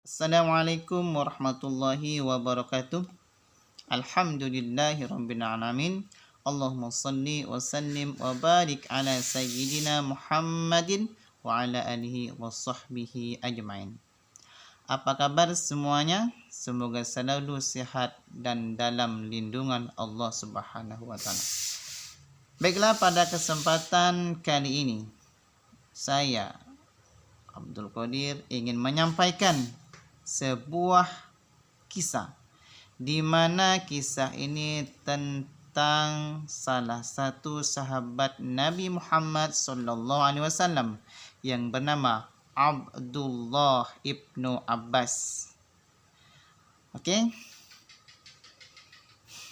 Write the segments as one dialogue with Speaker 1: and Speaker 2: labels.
Speaker 1: Assalamualaikum warahmatullahi wabarakatuh. Alhamdulillahi rabbil alamin. Allahumma salli wa sallim wa barik ala sayyidina Muhammadin wa ala alihi wa sahbihi ajmain. Apa kabar semuanya? Semoga selalu sehat dan dalam lindungan Allah Subhanahu wa taala. Baiklah, pada kesempatan kali ini saya Abdul Qadir ingin menyampaikan sebuah kisah, di mana kisah ini tentang salah satu sahabat Nabi Muhammad SAW yang bernama Abdullah ibnu Abbas. Oke,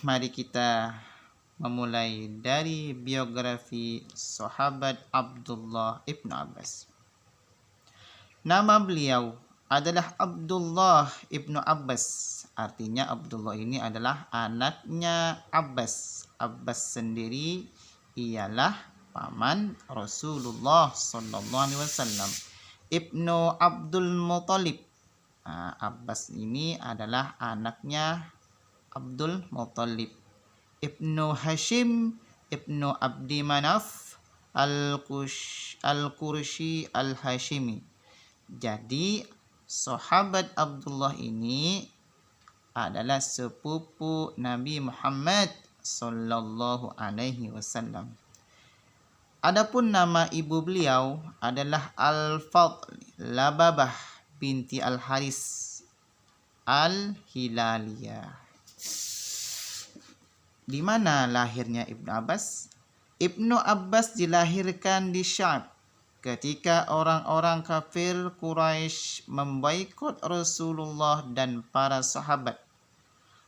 Speaker 1: mari kita memulai dari biografi sahabat Abdullah ibnu Abbas. Nama beliau adalah Abdullah ibnu Abbas. Artinya Abdullah ini adalah anaknya Abbas. Abbas sendiri ialah paman Rasulullah SAW. Ibnu Abdul Muthalib. Abbas ini adalah anaknya Abdul Muthalib. Ibnu Hashim, Ibnu Abdi Manaf, Al-Qurshi Al-Hashimi. Jadi sahabat Abdullah ini adalah sepupu Nabi Muhammad sallallahu alaihi wasallam. Adapun nama ibu beliau adalah Al-Fadl Lababah binti Al-Haris Al-Hilaliyah. Di mana lahirnya Ibnu Abbas? Ibnu Abbas dilahirkan di Syam ketika orang-orang kafir Quraisy memboikot Rasulullah dan para sahabat.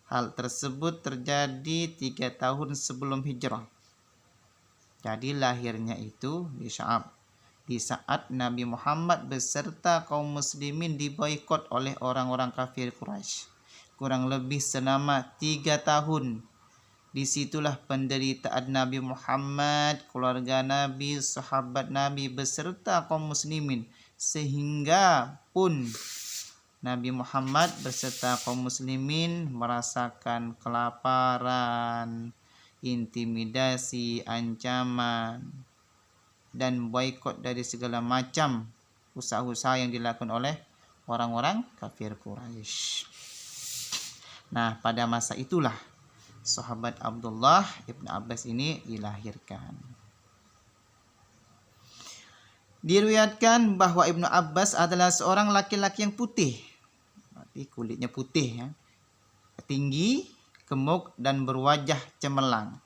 Speaker 1: Hal tersebut terjadi 3 tahun sebelum hijrah. Jadi lahirnya itu di Syam, di saat Nabi Muhammad beserta kaum muslimin diboikot oleh orang-orang kafir Quraisy. Kurang lebih selama 3 tahun. Disitulah penderitaan Nabi Muhammad, keluarga Nabi, sahabat Nabi beserta kaum muslimin, sehingga pun Nabi Muhammad beserta kaum muslimin merasakan kelaparan, intimidasi, ancaman, dan boikot dari segala macam usaha-usaha yang dilakukan oleh orang-orang kafir Quraisy. Nah, pada masa itulah sahabat Abdullah ibnu Abbas ini dilahirkan. Diriwayatkan bahwa Ibnu Abbas adalah seorang laki-laki yang putih, berarti kulitnya putih ya, tinggi, gemuk dan berwajah cemerlang.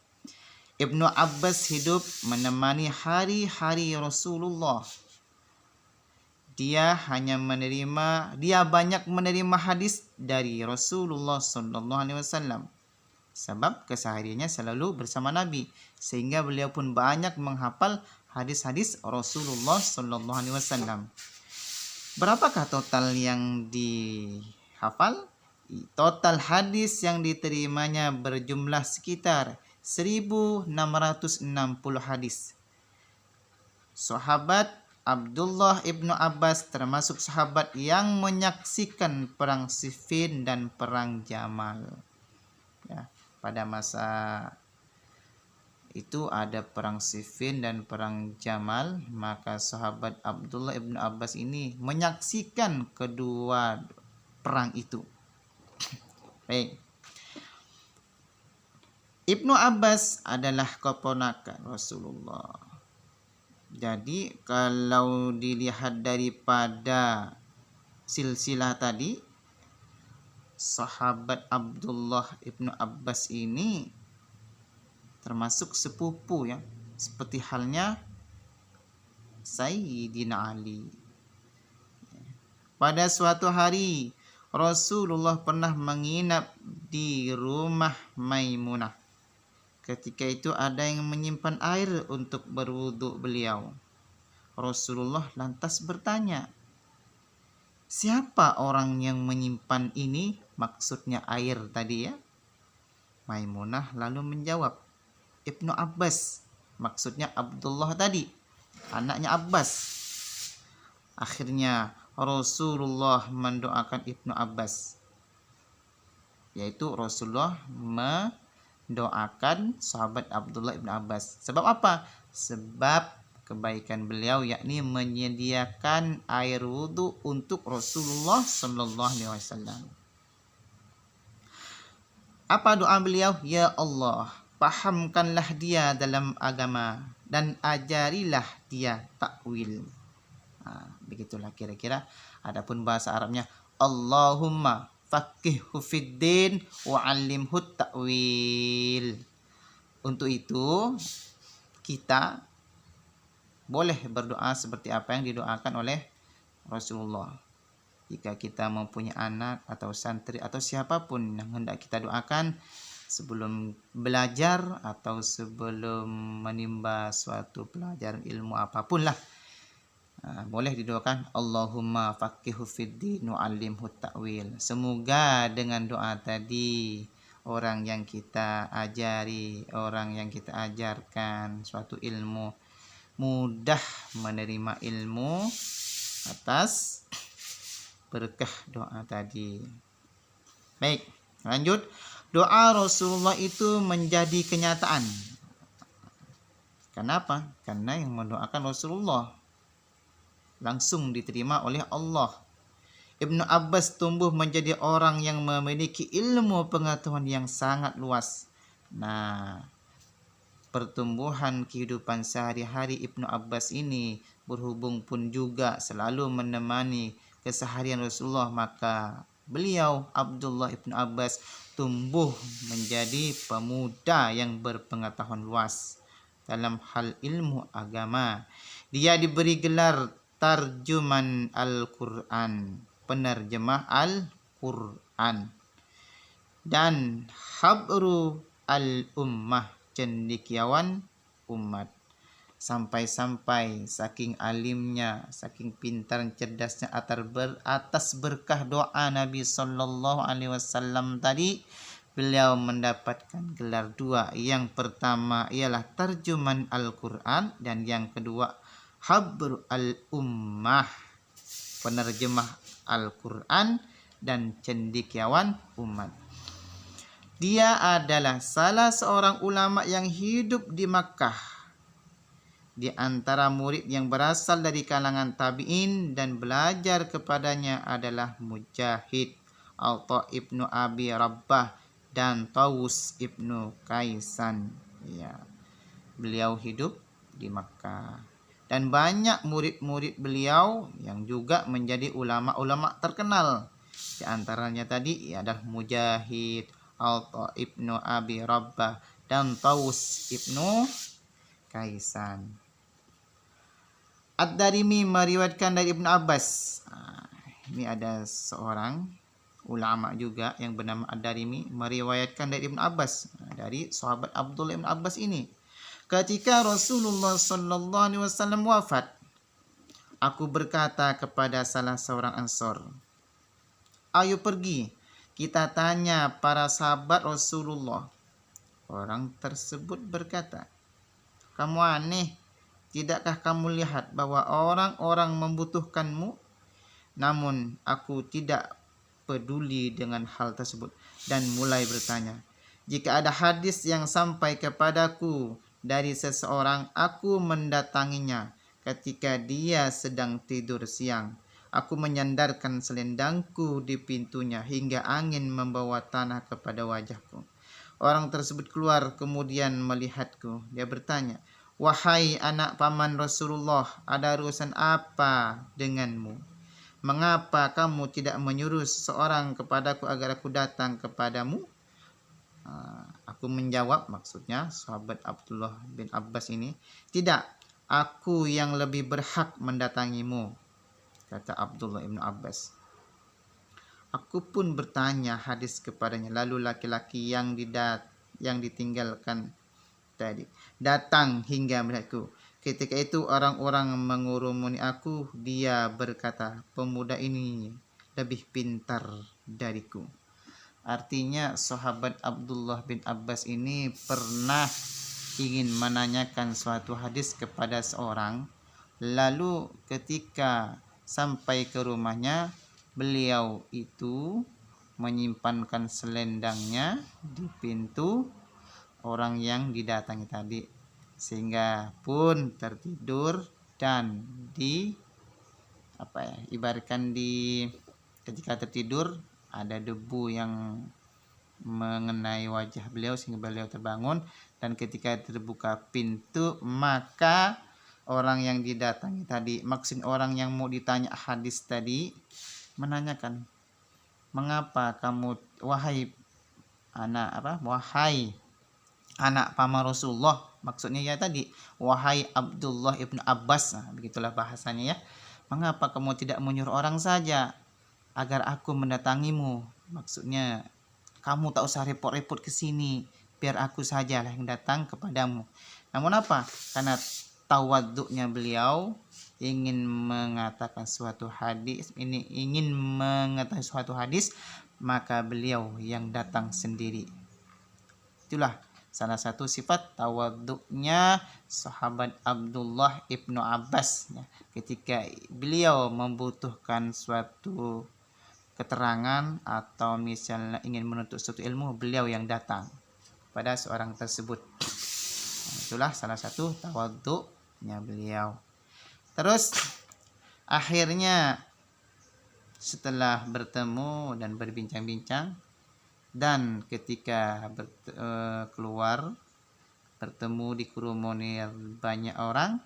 Speaker 1: Ibnu Abbas hidup menemani hari-hari Rasulullah. Dia banyak menerima hadis dari Rasulullah SAW. Sebab kesehariannya selalu bersama Nabi, sehingga beliau pun banyak menghafal hadis-hadis Rasulullah SAW. Berapakah total yang dihafal? Total hadis yang diterimanya berjumlah sekitar 1660 hadis. Sahabat Abdullah ibnu Abbas termasuk sahabat yang menyaksikan perang Siffin dan perang Jamal. Ya, pada masa itu ada perang Siffin dan perang Jamal, maka sahabat Abdullah ibnu Abbas ini menyaksikan kedua perang itu. Baik. Ibnu Abbas adalah keponakan Rasulullah. Jadi kalau dilihat daripada silsilah tadi, sahabat Abdullah ibnu Abbas ini termasuk sepupu ya, seperti halnya Sayyidina Ali. Pada suatu hari Rasulullah pernah menginap di rumah Maimunah. Ketika itu ada yang menyimpan air untuk berwudu beliau. Rasulullah lantas bertanya, siapa orang yang menyimpan ini? Maksudnya air tadi ya. Maimunah lalu menjawab, Ibnu Abbas. Maksudnya Abdullah tadi, anaknya Abbas. Akhirnya Rasulullah mendoakan Ibnu Abbas, yaitu Rasulullah mendoakan sahabat Abdullah Ibnu Abbas. Sebab apa? Sebab kebaikan beliau, yakni menyediakan air wudhu untuk Rasulullah Sallallahu Alaihi Wasallam. Apa doa beliau? Ya Allah, pahamkanlah dia dalam agama dan ajarilah dia takwil. Begitulah kira-kira. Adapun bahasa Arabnya, Allahumma faqihhu fiddin wa 'allimhu ta'wil. Untuk itu kita boleh berdoa seperti apa yang didoakan oleh Rasulullah. Jika kita mempunyai anak atau santri atau siapapun yang hendak kita doakan sebelum belajar atau sebelum menimba suatu pelajaran ilmu apapun lah, boleh didoakan Allahumma faqihhu fiddin wa 'allimhu ta'wil. Semoga dengan doa tadi orang yang kita ajari, orang yang kita ajarkan suatu ilmu mudah menerima ilmu atas berkah doa tadi. Baik, lanjut. Doa Rasulullah itu menjadi kenyataan. Kenapa? Karena yang mendoakan Rasulullah langsung diterima oleh Allah. Ibnu Abbas tumbuh menjadi orang yang memiliki ilmu pengetahuan yang sangat luas. Nah, pertumbuhan kehidupan sehari-hari Ibnu Abbas ini berhubung pun juga selalu menemani keseharian Rasulullah, maka beliau Abdullah Ibnu Abbas tumbuh menjadi pemuda yang berpengetahuan luas dalam hal ilmu agama. Dia diberi gelar tarjuman Al-Quran, penerjemah Al-Quran, dan habru al-ummah, cendekiawan umat. Sampai-sampai saking alimnya, saking pintar cerdasnya atas berkah doa Nabi Sallallahu Alaihi Wasallam tadi, beliau mendapatkan gelar dua. Yang pertama ialah tarjuman Al-Quran, dan yang kedua habru al-ummah, penerjemah Al-Quran dan cendekiawan umat. Dia adalah salah seorang ulama yang hidup di Makkah. Di antara murid yang berasal dari kalangan tabi'in dan belajar kepadanya adalah Mujahid, Atha ibnu Abi Rabbah, dan Tawus ibnu Kaisan. Ya, beliau hidup di Makkah. Dan banyak murid-murid beliau yang juga menjadi ulama-ulama terkenal. Di antaranya tadi adalah Mujahid, Atha ibnu Abi Rabbah, dan Tawus ibnu Kaisan. Ad-Darimi meriwayatkan dari Ibnu Abbas. Ini ada seorang ulama juga yang bernama Ad-Darimi meriwayatkan dari Ibnu Abbas, dari sahabat Abdullah Ibnu Abbas ini. Ketika Rasulullah Sallallahu Alaihi Wasallam wafat, aku berkata kepada salah seorang Ansor, ayo pergi, kita tanya para sahabat Rasulullah. Orang tersebut berkata, kamu aneh, tidakkah kamu lihat bahwa orang-orang membutuhkanmu? Namun aku tidak peduli dengan hal tersebut dan mulai bertanya, jika ada hadis yang sampai kepadaku dari seseorang, aku mendatanginya ketika dia sedang tidur siang. Aku menyandarkan selendangku di pintunya hingga angin membawa tanah kepada wajahku. Orang tersebut keluar kemudian melihatku. Dia bertanya, wahai anak paman Rasulullah, ada urusan apa denganmu? Mengapa kamu tidak menyuruh seorang kepadaku agar aku datang kepadamu? Aku menjawab, maksudnya sahabat Abdullah bin Abbas ini, tidak, aku yang lebih berhak mendatangimu, kata Abdullah bin Abbas. Aku pun bertanya hadis kepadanya, lalu laki-laki yang ditinggalkan tadi datang hingga melihatku. Ketika itu orang-orang mengurumuni aku. Dia berkata, pemuda ini lebih pintar dariku. Artinya sahabat Abdullah bin Abbas ini pernah ingin menanyakan suatu hadis kepada seorang. Lalu ketika sampai ke rumahnya, beliau itu menyimpankan selendangnya di pintu orang yang didatangi tadi, sehingga pun tertidur dan ibaratkan ketika tertidur ada debu yang mengenai wajah beliau sehingga beliau terbangun, dan ketika terbuka pintu maka orang yang didatangi tadi, maksud orang yang mau ditanya hadis tadi, menanyakan, mengapa kamu wahai anak paman Rasulullah, maksudnya ya tadi wahai Abdullah ibnu Abbas, begitulah bahasanya ya, mengapa kamu tidak menyuruh orang saja agar aku mendatangimu, maksudnya kamu tak usah repot-repot ke sini, biar aku sajalah yang datang kepadamu. Namun apa? Karena tawaduknya beliau ingin mengatakan suatu hadis, maka beliau yang datang sendiri. Itulah salah satu sifat tawaduknya sahabat Abdullah ibnu Abbas, ketika beliau membutuhkan suatu keterangan atau misalnya ingin menuntut suatu ilmu, beliau yang datang pada seorang tersebut. Itulah salah satu tawaduknya beliau. Terus akhirnya setelah bertemu dan berbincang-bincang, dan ketika keluar bertemu di kerumunan banyak orang,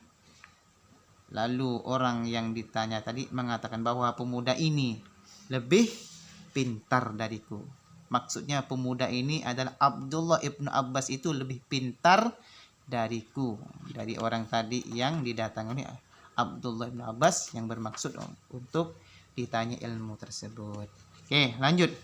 Speaker 1: lalu orang yang ditanya tadi mengatakan bahwa pemuda ini lebih pintar dariku. Maksudnya pemuda ini adalah Abdullah ibnu Abbas, itu lebih pintar dariku, dari orang tadi yang didatangi Abdullah ibnu Abbas yang bermaksud untuk ditanya ilmu tersebut. Oke, lanjut.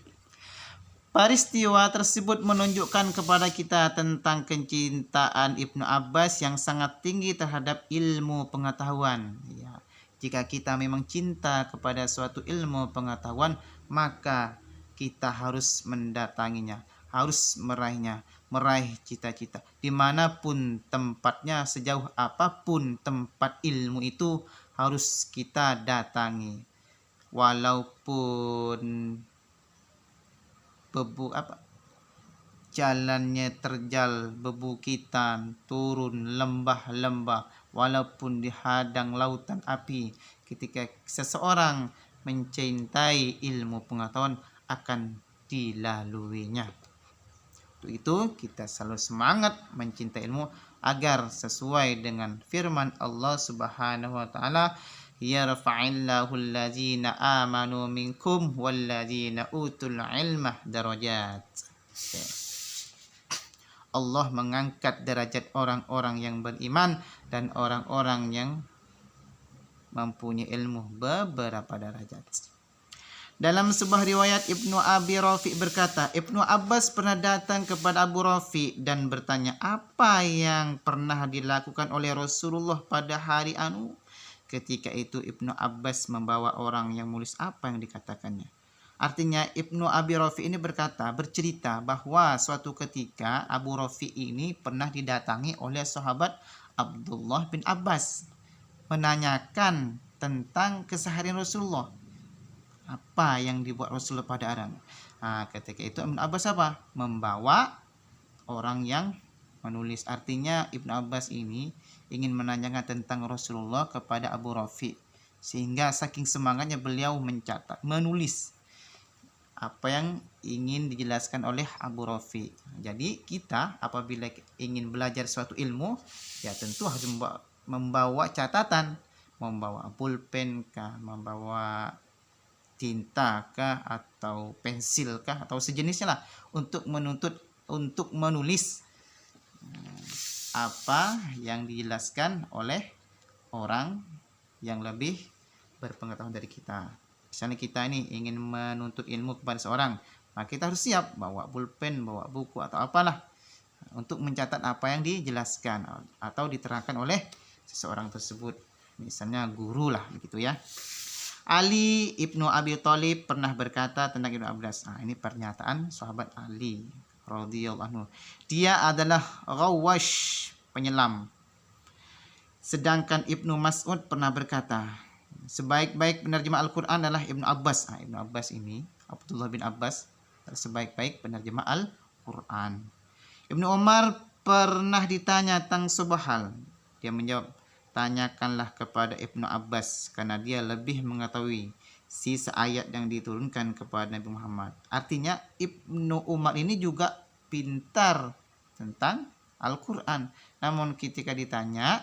Speaker 1: Peristiwa tersebut menunjukkan kepada kita tentang kecintaan Ibnu Abbas yang sangat tinggi terhadap ilmu pengetahuan. Ya, jika kita memang cinta kepada suatu ilmu pengetahuan, maka kita harus mendatanginya, harus meraihnya, meraih cita-cita. Dimanapun tempatnya, sejauh apapun tempat ilmu itu, harus kita datangi. Walaupun jalannya terjal, bebukitan, turun lembah-lembah, walaupun dihadang lautan api, ketika seseorang mencintai ilmu pengetahuan akan dilaluinya. Untuk itu kita selalu semangat mencintai ilmu agar sesuai dengan firman Allah Subhanahu wa taala, yarfa'illahu allazina amanu minkum wallazina utul ilma darajat. Allah mengangkat derajat orang-orang yang beriman dan orang-orang yang mempunyai ilmu beberapa derajat. Dalam sebuah riwayat, Ibnu Abi Rafi berkata, Ibnu Abbas pernah datang kepada Abu Rafi dan bertanya, apa yang pernah dilakukan oleh Rasulullah pada hari anu? Ketika itu Ibnu Abbas membawa orang yang menulis apa yang dikatakannya. Artinya Ibnu Abi Rafi ini bercerita bahwa suatu ketika Abu Rafi ini pernah didatangi oleh sahabat Abdullah bin Abbas, menanyakan tentang keseharian Rasulullah, apa yang dibuat Rasulullah pada hari. Ketika itu Ibnu Abbas membawa orang yang menulis. Artinya Ibnu Abbas ini ingin menanyakan tentang Rasulullah kepada Abu Rafi, sehingga saking semangatnya beliau mencatat, menulis apa yang ingin dijelaskan oleh Abu Rafi. Jadi kita apabila ingin belajar suatu ilmu, ya tentu harus membawa catatan, membawa pulpen kah, membawa tinta kah, atau pensil kah, atau sejenisnya lah, untuk menulis apa yang dijelaskan oleh orang yang lebih berpengetahuan dari kita. Misalnya kita ini ingin menuntut ilmu kepada seorang, maka kita harus siap bawa pulpen, bawa buku atau apalah untuk mencatat apa yang dijelaskan atau diterangkan oleh seseorang tersebut, misalnya guru lah begitu ya. Ali ibnu Abi Thalib pernah berkata tentang Ibnu Abbas. Ini pernyataan sahabat Ali radhiyallahu anhu. Dia adalah ghawash, penyelam. Sedangkan Ibnu Mas'ud pernah berkata, Sebaik-baik penerjemah Al-Quran adalah Ibnu Abbas. Ibnu Abbas ini, Abdullah bin Abbas, sebaik-baik penerjemah Al-Quran. Ibnu Umar pernah ditanya tentang sebuah hal. Dia menjawab, tanyakanlah kepada Ibnu Abbas karena dia lebih mengetahui sisa ayat yang diturunkan kepada Nabi Muhammad. Artinya Ibnu Umar ini juga pintar tentang Al-Quran. Namun ketika ditanya,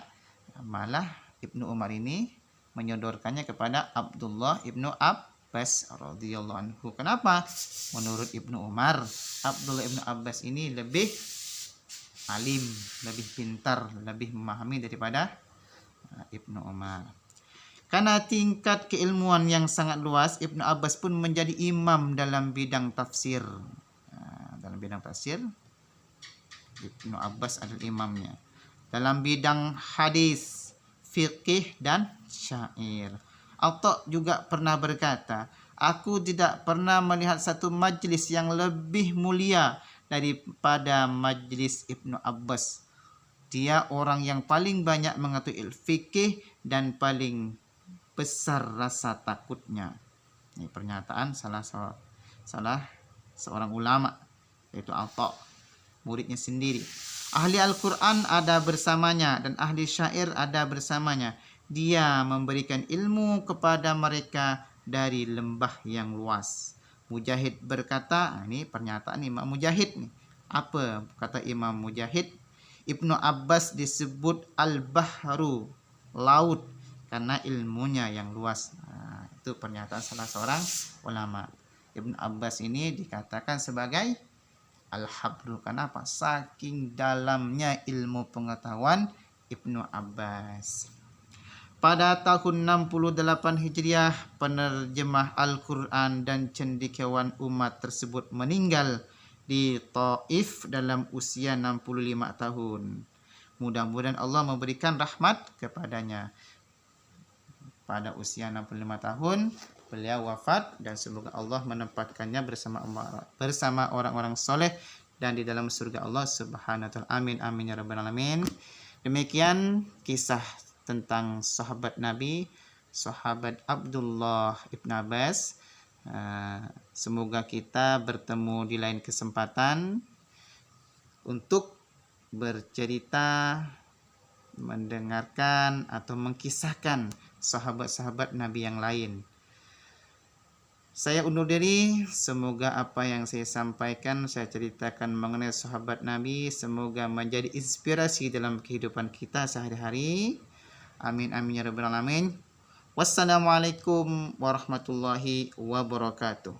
Speaker 1: malah Ibnu Umar ini menyodorkannya kepada Abdullah ibnu Abbas radhiyallahu anhu. Kenapa? Menurut Ibnu Umar, Abdullah ibnu Abbas ini lebih alim, lebih pintar, lebih memahami daripada Ibnu Umar. Karena tingkat keilmuan yang sangat luas, Ibnu Abbas pun menjadi imam dalam bidang tafsir. Dalam bidang tafsir, Ibnu Abbas adalah imamnya. Dalam bidang hadis, fiqih, dan syair. Atta juga pernah berkata, aku tidak pernah melihat satu majlis yang lebih mulia daripada majlis Ibnu Abbas. Dia orang yang paling banyak mengetahui fikih dan paling besar rasa takutnya. Ini pernyataan salah seorang ulama, yaitu Atta, muridnya sendiri. Ahli Al-Quran ada bersamanya dan ahli syair ada bersamanya. Dia memberikan ilmu kepada mereka dari lembah yang luas. Mujahid berkata, ini pernyataan Imam Mujahid nih. Apa kata Imam Mujahid? Ibnu Abbas disebut Al-Bahru, laut, karena ilmunya yang luas. Itu pernyataan salah seorang ulama. Ibnu Abbas ini dikatakan sebagai Al-Habru. Kenapa? Saking dalamnya ilmu pengetahuan Ibnu Abbas. Pada tahun 68 Hijriah, penerjemah Al-Quran dan cendekiawan umat tersebut meninggal di Taif dalam usia 65 tahun. Mudah-mudahan Allah memberikan rahmat kepadanya. Pada usia 65 tahun, beliau wafat dan semoga Allah menempatkannya bersama orang-orang soleh dan di dalam surga Allah Subhanahu wa taala. Amin amin ya rabbal alamin. Demikian kisah tentang sahabat Nabi, sahabat Abdullah ibn Abbas. Semoga kita bertemu di lain kesempatan untuk bercerita, mendengarkan atau mengkisahkan sahabat-sahabat Nabi yang lain. Saya undur diri. Semoga apa yang saya sampaikan, saya ceritakan mengenai sahabat Nabi, semoga menjadi inspirasi dalam kehidupan kita sehari-hari. Amin amin ya rabbal alamin. Wassalamualaikum warahmatullahi wabarakatuh.